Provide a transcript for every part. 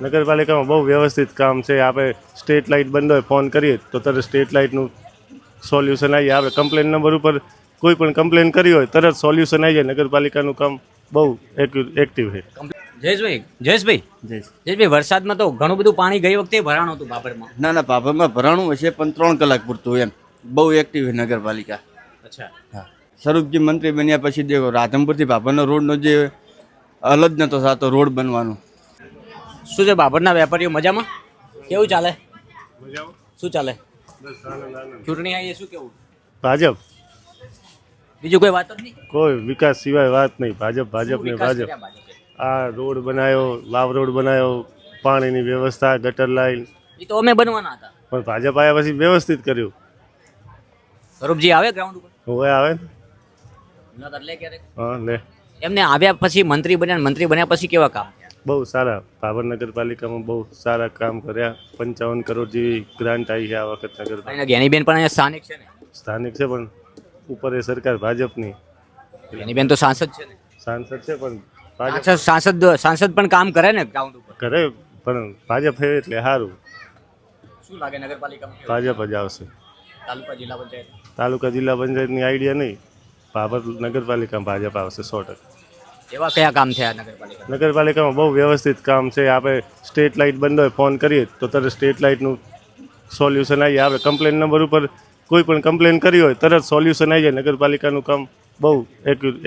નગરપાલિકામાં બહુ વ્યવસ્થિત કામ છે. આપણે સ્ટ્રીટ લાઇટ બંધ હોય ફોન કરીએ તો તરત સ્ટ્રીટ લાઇટનું સોલ્યુશન આવી જાય. આપણે કમ્પ્લેન નંબર ઉપર કોઈ પણ કમ્પ્લેન કરી હોય તરત સોલ્યુશન આવી જાય. નગરપાલિકાનું કામ બહુ એક્ટિવ છે. જયેશભાઈ વરસાદમાં તો ઘણું બધું પાણી ગઈ વખતે ભરાણું હતું બાબરમાં. ના બાબરમાં ભરાણું હશે પણ 3 કલાક પૂરતું એમ. બહુ એક્ટિવ છે નગરપાલિકા. અચ્છા. હા, સ્વરૂપજી મંત્રી બન્યા પછી દેખો રાધનપુરથી બાબરનો રોડનો જે અલગ નતો થતો રોડ બનવાનો. શું છે બાબરના વેપારીઓ મજામાં? કેવું ચાલે? શું ચાલે? ચૂંટણી આવી શું કેવું? ભાજપ. બીજું કોઈ વાત જ નહીં. કોઈ વિકાસ સિવાય વાત નહીં. ભાજપ ને ભાજપ. આ રોડ બનાવ્યો, વાવ રોડ બનાવ્યો, પાણીની વ્યવસ્થા, ગટર લાઈન, એ તો અમે બનવાના હતા પણ ભાજપ આવ્યા પછી વ્યવસ્થિત કર્યું. સ્વરૂપજી આવે ગ્રાઉન્ડ ઉપર? હવે આવે ને. મુલાકાત લે ક્યારેક? હા લે. એમને આવ્યા પછી મંત્રી બન્યા પછી કેવા કામ? બહુ સારા. ભાભર નગરપાલિકામાં બહુ સારા કામ કર્યા. 55 કરોડ જેવી ગ્રાન્ટ આવી છે આ વખત નગરપાલિકા. અને જ્ઞાનીબેન પણ અહીંયા સ્થાનિક છે ને? સ્થાનિક છે પણ ઉપર એ સરકાર ભાજપની. જ્ઞાનીબેન તો સાંસદ છે ને? સાંસદ છે પણ સાંસદ પણ કામ કરે ને ગ્રાઉન્ડ ઉપર? કરે પણ ભાજપ છે એટલે સારું. શું લાગે નગરપાલિકામાં ભાજપ જ આવશે. તાલુકા જિલ્લા પંચાયતની આઈડિયા નહીં. ભાભર નગરપાલિકામાં ભાજપ આવશે 100%. એવા કયા કામ થયા નગરપાલિકામાં બહુ વ્યવસ્થિત કામ છે. આપણે સ્ટ્રીટ લાઇટ બંધ હોય ફોન કરીએ તો તરત સ્ટ્રીટ લાઇટનું સોલ્યુશન આવી જાય. આપણે કમ્પ્લેન નંબર ઉપર કોઈ પણ કમ્પ્લેન કરી હોય તરત સોલ્યુશન આવી જાય. નગરપાલિકાનું કામ બહુ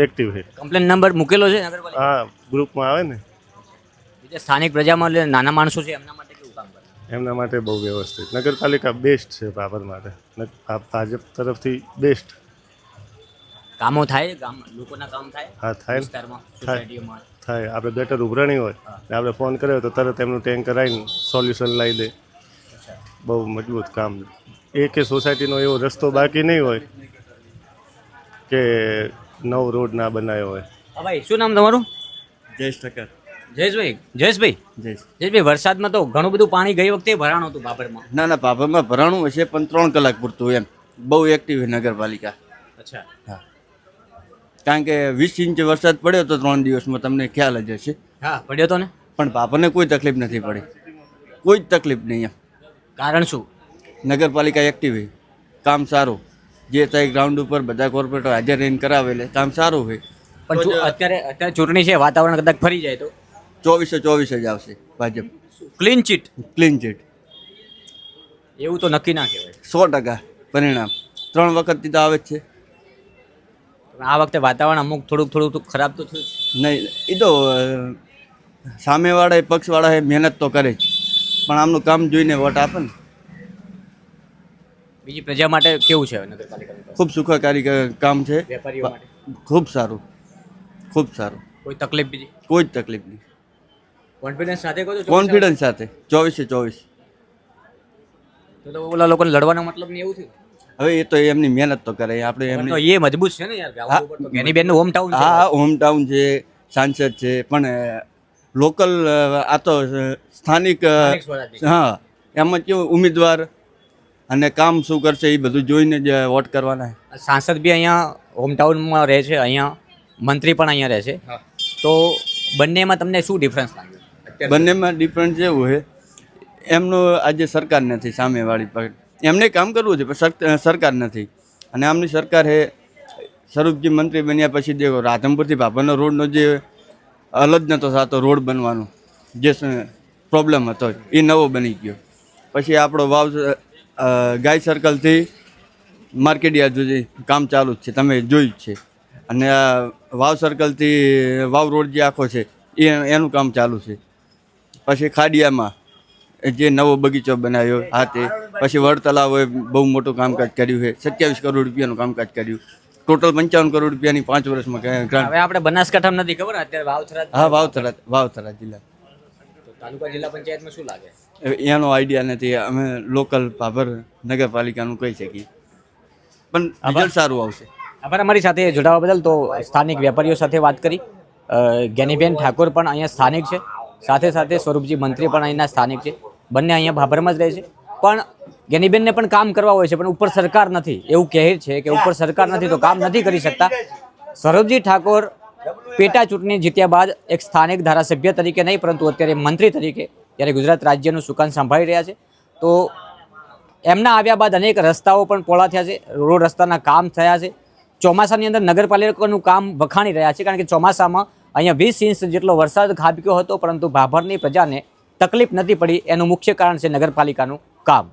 એક્ટિવ છે. કમ્પ્લેન નંબર મૂકેલો છે નગરપાલિકા? હા, ગ્રુપમાં આવે ને. બીજા સ્થાનિક પ્રજામાં નાના માણસો છે એમના માટે કેવું કામ કરે? એમના માટે બહુ વ્યવસ્થિત. નગરપાલિકા બેસ્ટ છે ભાભર માટે. ભાજપ તરફથી બેસ્ટ કામો થાય, લોકોના કામ થાય. હા થાય વિસ્તારમાં, થાય સોસાયટીમાં થાય. આપણે ગટર ઉભરાણી હોય ને આપણે ફોન કર્યો તો તરત એમનું ટેન્કર આવીને સોલ્યુશન લાવી દે. બહુ મજબૂત કામ. એકે સોસાયટીનો એવો રસ્તો બાકી નહીં હોય કે નવો રોડ ના બનાવ્યો હોય. હા ભાઈ, શું નામ તમારું? જયેશ. જયેશભાઈ વરસાદમાં તો ઘણું બધું પાણી ગઈ વખતે ભરાણું હતું બાબરમાં. ના બાબરમાં ભરાણું હશે પણ 3 કલાક પૂરતું એમ. બહુ એક્ટિવ છે નગરપાલિકા. અચ્છા. હા, કારણ કે 20 ઇંચ વરસાદ પડ્યો તો 3 દિવસમાં, તમને ખ્યાલ જ હશે. હા, પડ્યો તો ને. પણ બાબરને કોઈ તકલીફ નથી પડી. કોઈ જ તકલીફ નહીં એમ. કારણ શું? નગરપાલિકા એક્ટિવ છે. કામ સારું. જે થાય ગ્રાઉન્ડ ઉપર બધા કોર્પોરેટર હાજર રહીને કરાવે એટલે કામ સારું હોય. પણ અત્યારે ચૂંટણી છે, વાતાવરણ કદાચ ફરી જાય તો 24 જ આવશે ભાજપ. ક્લીન ચીટ એવું તો નક્કી ના કહેવાય. 100% પરિણામ 3 વખતથી તો આવે જ છે. આ વખતે વાતાવરણ અમુક થોડુંક ખરાબ તો થયું. નહીં, એ તો સામેવાળા પક્ષવાળા મહેનત તો કરે જ, પણ આમનું કામ જોઈને વોટ આપે ને. બીજી પ્રજા માટે કેવું છે નગરપાલિકા? ખૂબ સુખાકારી કામ છે. વેપારીઓ માટે ખૂબ સારું. કોઈ તકલીફ બીજી? કોઈ જ તકલીફ નહીં. કોન્ફિડન્સ સાથે કહો છો? કોન્ફિડન્સ સાથે 24/24. તો ઓલા લોકોને લડવાનો મતલબ નહીં એવું થયું? હવે એ તો એમની મહેનત તો કરે. આપણે એમની એ મજબૂત છે ને યાર. ગામ ઉપર તો જ્ઞાનીબેનનું હોમ ટાઉન છે. હા, હોમ ટાઉન છે, સાંસદ છે, પણ લોકલ આ તો સ્થાનિક. હા, એમાં કેવું ઉમેદવાર અને કામ શું કરશે એ બધું જોઈને જ વોટ કરવાના. સાંસદ બી અહીંયા હોમ ટાઉનમાં રહે છે, અહીંયા મંત્રી પણ અહીંયા રહે છે. તો બંનેમાં તમને શું ડિફરન્સ લાગ્યો? બંનેમાં ડિફરન્સ એવું છે, એમનું આજે સરકાર નથી સામેવાળી પાસે. એમને કામ કરવું છે પણ સરકાર નથી. અને આમની સરકાર છે. સ્વરૂપજી મંત્રી બન્યા પછી દેખો રાધનપુરથી બાબરનો રોડનો જે અલગ નતો થતો રોડ બનવાનો, જે પ્રોબ્લેમ હતો એ નવો બની ગયો. પછી આપણો ગાય સર્કલથી માર્કેટ યાર્ડ સુધી કામ ચાલુ જ છે, તમે જોયું જ છે. અને આ વાવ સર્કલથી વાવ રોડ જે આખો છે એનું કામ ચાલુ છે. પછી ખાડિયામાં જે નવો બગીચો બનાવ્યો હાથે. પછી વડ તલાવોએ બહુ મોટું કામકાજ કર્યું છે. 27 કરોડ રૂપિયાનું કામકાજ કર્યું. ટોટલ 55 કરોડ રૂપિયાની 5 વર્ષમાં ગ્રાન્ટ. હવે આપણે બનાસકાંઠામાં નથી ખબર અત્યારે વાવથરા. હા, વાવથરા જિલ્લા. તાલુકા જિલ્લા પંચાયતમાં શું લાગે? એનો આઈડિયા નથી. અમે લોકલ ભાભર નગરપાલિકાનું કહી શકીએ, પણ રિઝલ્ટ સારું આવશે. આભાર અમારી સાથે જોડાવા બદલ. તો સ્થાનિક વેપારીઓ સાથે વાત કરી. જ્ઞાનીબેન ઠાકોર પણ અહીંયા સ્થાનિક છે, સાથે સ્વરૂપજી મંત્રી પણ અહીંના સ્થાનિક છે. બંને અહીંયા ભાભરમાં જ રહે છે. પણ જ્ઞાનીબેનને પણ કામ કરવા હોય છે, પણ ઉપર સરકાર નથી. એવું કહે છે કે ઉપર સરકાર નથી તો કામ નથી કરી શકતા. સ્વરૂપજી ઠાકોર પેટા ચૂંટણી જીત્યા બાદ એક સ્થાનિક ધારાસભ્ય તરીકે નહીં પરંતુ અત્યારે મંત્રી તરીકે ત્યારે ગુજરાત રાજ્યનું સુકાન સંભાળી રહ્યા છે. તો એમના આવ્યા બાદ અનેક રસ્તાઓ પણ પહોળા થયા છે, રોડ રસ્તાના કામ થયા છે. ચોમાસાની અંદર નગરપાલિકાનું કામ વખાણી રહ્યા છે, કારણ કે ચોમાસામાં અહીંયા 20 ઇંચ જેટલો વરસાદ ખાબક્યો હતો, પરંતુ ભાભરની પ્રજાને તકલીફ નથી પડી. એનું મુખ્ય કારણ છે નગરપાલિકાનું કામ.